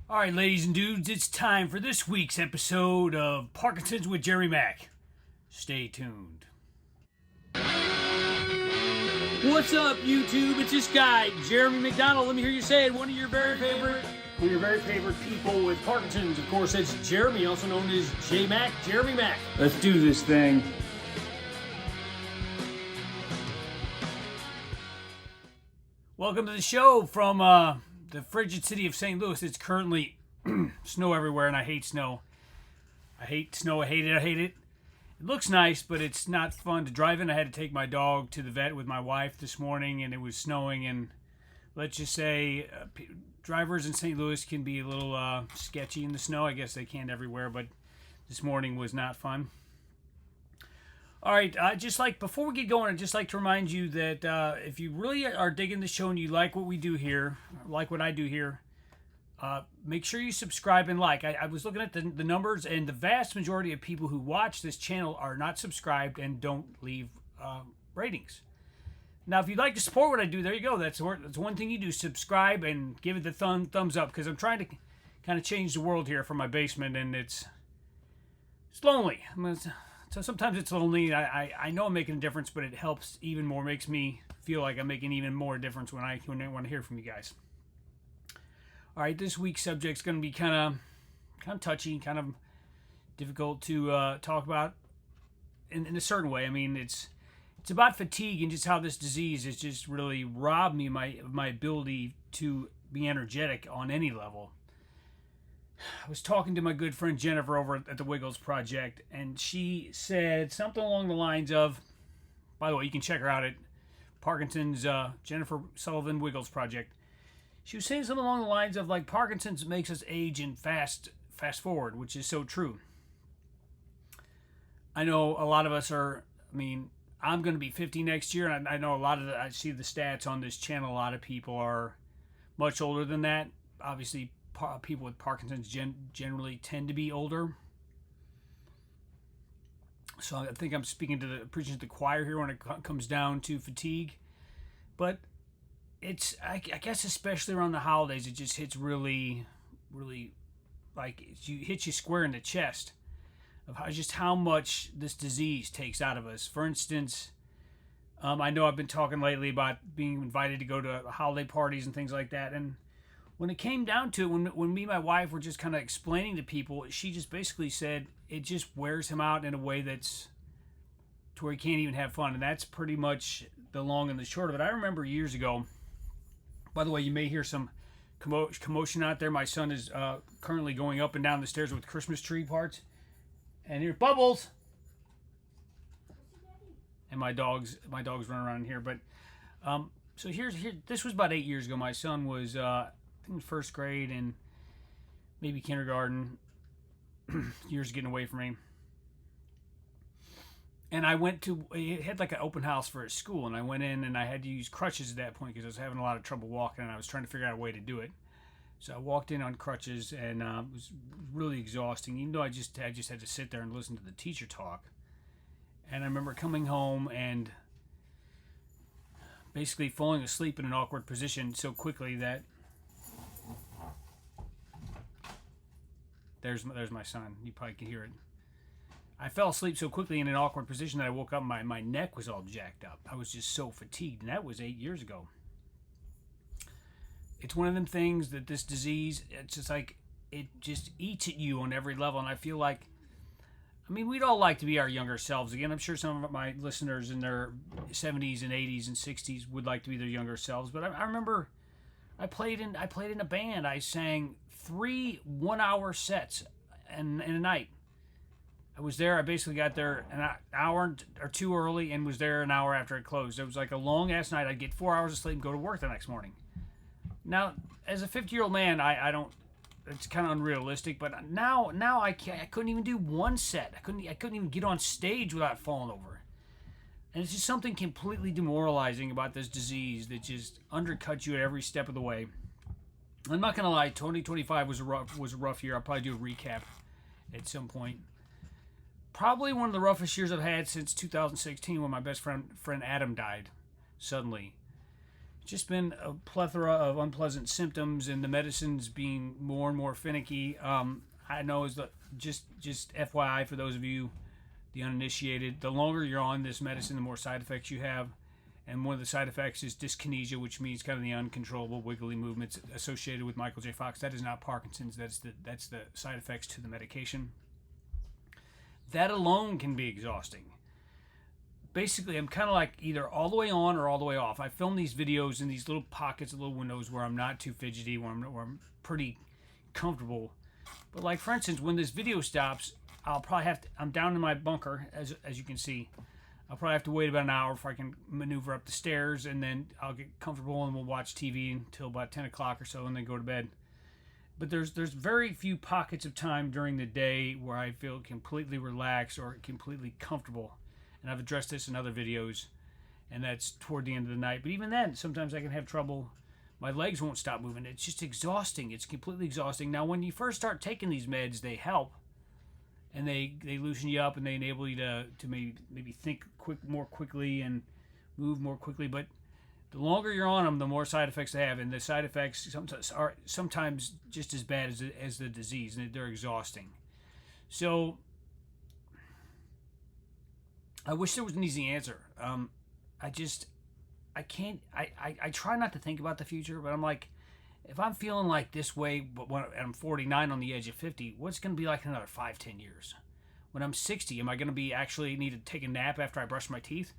All right, ladies and dudes, it's time for this week's episode of Parkinson's with Jerry Mac. Stay tuned. What's up, YouTube? It's this guy, Jeremy McDonald. Let me hear you say it. One of your very favorite people with Parkinson's. Of course, that's Jeremy, also known as J-Mac, Jeremy Mac. Let's do this thing. Welcome to the show from the frigid city of St. Louis. It's currently snow everywhere, and I hate snow. I hate snow. I hate it. It looks nice, but it's not fun to drive in. I had to take my dog to the vet with my wife this morning, and it was snowing. And let's just say drivers in St. Louis can be a little sketchy in the snow. I guess they can everywhere, but this morning was not fun. All right, just like before we get going, I'd just like to remind you that if you really are digging the show and you like what we do here, like what I do here, make sure you subscribe and like. I was looking at the numbers, and the vast majority of people who watch this channel are not subscribed and don't leave ratings. Now, if you'd like to support what I do, there you go. That's one thing you do. Subscribe and give it the thumbs up, because I'm trying to kind of change the world here from my basement, and it's lonely. So sometimes it's lonely. I know I'm making a difference, but it helps even more. Makes me feel like I'm making even more difference when I want to hear from you guys. All right, this week's subject's going to be kind of touchy, kind of difficult to talk about in a certain way. I mean, it's about fatigue and just how this disease has just really robbed me of my ability to be energetic on any level. I was talking to my good friend Jennifer over at the Wiggles Project, and she said something along the lines of, by the way, you can check her out at Parkinson's, Jennifer Sullivan Wiggles Project. She was saying something along the lines of, like, Parkinson's makes us age and fast forward, which is so true. I know a lot of us are, I'm going to be 50 next year, and I know I see the stats on this channel, a lot of people are much older than that. Obviously, people with Parkinson's generally tend to be older. So I think I'm preaching to the choir here when it comes down to fatigue. But I guess especially around the holidays, it just hits really, really, like, hits you square in the chest of how much this disease takes out of us. For instance, I know I've been talking lately about being invited to go to holiday parties and things like that, and when it came down to it, when me and my wife were just kind of explaining to people, she just basically said it just wears him out in a way that's to where he can't even have fun. And that's pretty much the long and the short of it. I remember years ago, by the way, you may hear some commotion out there. My son is currently going up and down the stairs with Christmas tree parts. And here's Bubbles. And my dog's running around in here. But so this was about 8 years ago. My son was in first grade and maybe kindergarten. Years getting away from me. And it had like an open house for his school, and I went in and I had to use crutches at that point because I was having a lot of trouble walking, and I was trying to figure out a way to do it. So I walked in on crutches, and it was really exhausting, even though I just had to sit there and listen to the teacher talk. And I remember coming home and basically falling asleep in an awkward position so quickly that there's my son. You probably can hear it. I fell asleep so quickly in an awkward position that I woke up and my neck was all jacked up. I was just so fatigued, and that was 8 years ago. It's one of them things that this disease, it's just like, it just eats at you on every level, and I feel like, we'd all like to be our younger selves again. I'm sure some of my listeners in their 70s and 80s and 60s would like to be their younger selves, but I remember I played in a band. I sang 3 1-hour sets in a night. I was there. I basically got there an hour or two early and was there an hour after it closed. It was like a long ass night. I'd get 4 hours of sleep and go to work the next morning. Now, as a 50-year-old man, I don't. It's kind of unrealistic. But now I couldn't even do one set. I couldn't even get on stage without falling over. And it's just something completely demoralizing about this disease that just undercuts you at every step of the way. I'm not gonna lie. 2025 was a rough year. I'll probably do a recap at some point. Probably one of the roughest years I've had since 2016 when my best friend Adam died suddenly. just been a plethora of unpleasant symptoms, and the medicines being more and more finicky. I know is the just FYI for those of you, the uninitiated, the longer you're on this medicine, the more side effects you have. And one of the side effects is dyskinesia, which means kind of the uncontrollable wiggly movements associated with Michael J. Fox. That is not Parkinson's. That's the side effects to the medication. That alone can be exhausting. Basically, I'm kind of like either all the way on or all the way off. I film these videos in these little pockets, little windows where I'm not too fidgety, where I'm pretty comfortable. But like, for instance, when this video stops, I'll probably have to, I'm down in my bunker, as you can see. I'll probably have to wait about an hour before I can maneuver up the stairs, and then I'll get comfortable and we'll watch TV until about 10 o'clock or so and then go to bed. But there's very few pockets of time during the day where I feel completely relaxed or completely comfortable. And I've addressed this in other videos, and that's toward the end of the night. But even then, sometimes I can have trouble. My legs won't stop moving. It's just exhausting. It's completely exhausting. Now, when you first start taking these meds, they help. And they loosen you up, and they enable you to maybe think more quickly and move more quickly. But the longer you're on them, the more side effects they have. And the side effects are sometimes just as bad as the disease. And they're exhausting. So I wish there was an easy answer. I can't. I try not to think about the future, but I'm like, if I'm feeling like this way, but when I'm 49 on the edge of 50, what's going to be like in another 5-10 years? When I'm 60, am I going to be actually need to take a nap after I brush my teeth?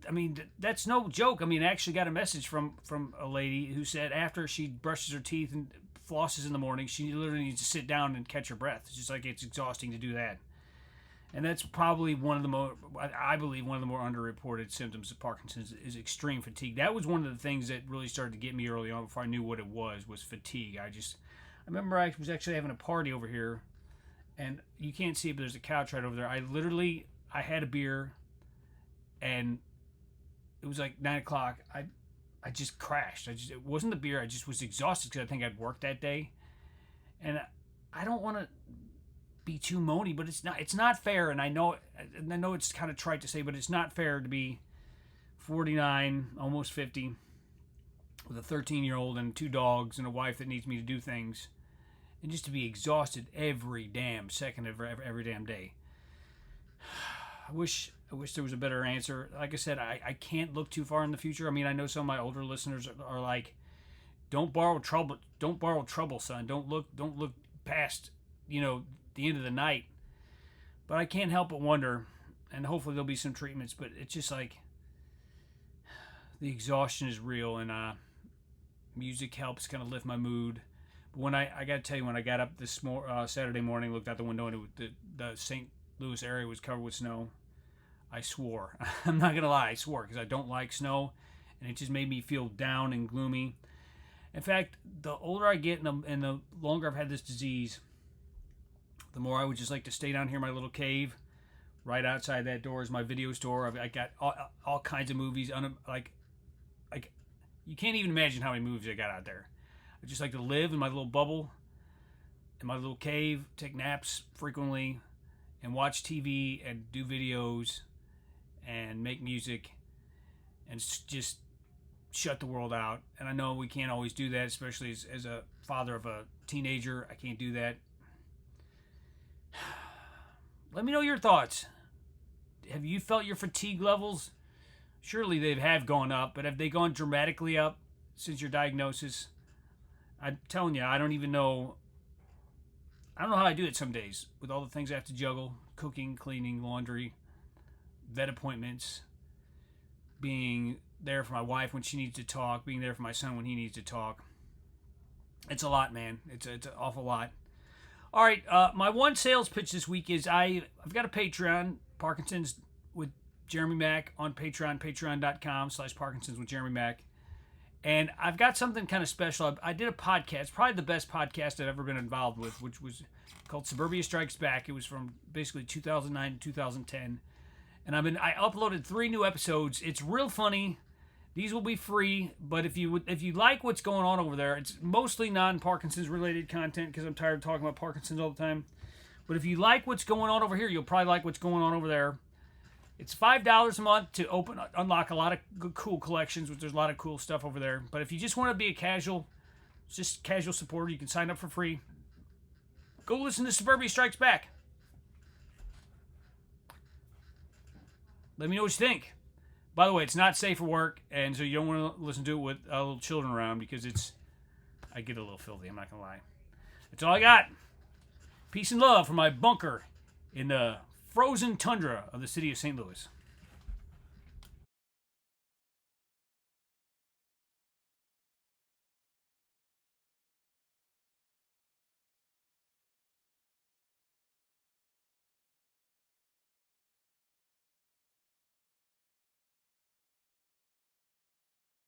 I mean, that's no joke. I mean, I actually got a message from a lady who said after she brushes her teeth and flosses in the morning, she literally needs to sit down and catch her breath. It's just like it's exhausting to do that. And that's probably one of the more, I believe, one of the more underreported symptoms of Parkinson's is extreme fatigue. That was one of the things that really started to get me early on before I knew what it was fatigue. I remember I was actually having a party over here, and you can't see it, but there's a couch right over there. I had a beer, and it was like 9 o'clock. I just crashed. It wasn't the beer. I just was exhausted because I think I'd worked that day. And I don't want to be too moany, but it's not fair, and I know it's kind of trite to say, but it's not fair to be 49, almost 50, with a 13-year-old and 2 dogs and a wife that needs me to do things, and just to be exhausted every damn second of every damn day. I wish there was a better answer. Like I said, I can't look too far in the future. I mean, I know some of my older listeners are like, don't borrow trouble, son. Don't look past, the end of the night. But I can't help but wonder, and hopefully there'll be some treatments, but it's just like the exhaustion is real, and music helps kind of lift my mood. But when I got to tell you, when I got up this Saturday morning, looked out the window, and the St. Louis area was covered with snow, I swore. I'm not going to lie, I swore, because I don't like snow, and it just made me feel down and gloomy. In fact, the older I get and the longer I've had this disease, the more I would just like to stay down here in my little cave. Right outside that door is my video store. I got all kinds of movies. Like you can't even imagine how many movies I got out there. I just like to live in my little bubble, in my little cave, take naps frequently, and watch TV and do videos and make music and just shut the world out. And I know we can't always do that, especially as a father of a teenager. I can't do that. Let me know your thoughts. Have you felt your fatigue levels? Surely they have gone up, but have they gone dramatically up since your diagnosis? I'm telling you, I don't know how I do it some days with all the things I have to juggle: cooking, cleaning, laundry, vet appointments, being there for my wife when she needs to talk, being there for my son when he needs to talk. It's a lot, man. It's an awful lot. All right, my one sales pitch this week is I've got a Patreon, Parkinson's with Jeremy Mack on Patreon, patreon.com/Parkinson's with Jeremy Mack. And I've got something kind of special. I did a podcast, probably the best podcast I've ever been involved with, which was called Suburbia Strikes Back. It was from basically 2009 to 2010. And I uploaded 3 new episodes. It's real funny. These will be free, but if you like what's going on over there, it's mostly non-Parkinson's related content because I'm tired of talking about Parkinson's all the time. But if you like what's going on over here, you'll probably like what's going on over there. It's $5 a month to unlock a lot of good, cool collections. There's a lot of cool stuff over there. But if you just want to be a casual supporter, you can sign up for free. Go listen to Suburbia Strikes Back. Let me know what you think. By the way, it's not safe for work, and so you don't want to listen to it with little children around because I get a little filthy, I'm not going to lie. That's all I got. Peace and love from my bunker in the frozen tundra of the city of St. Louis.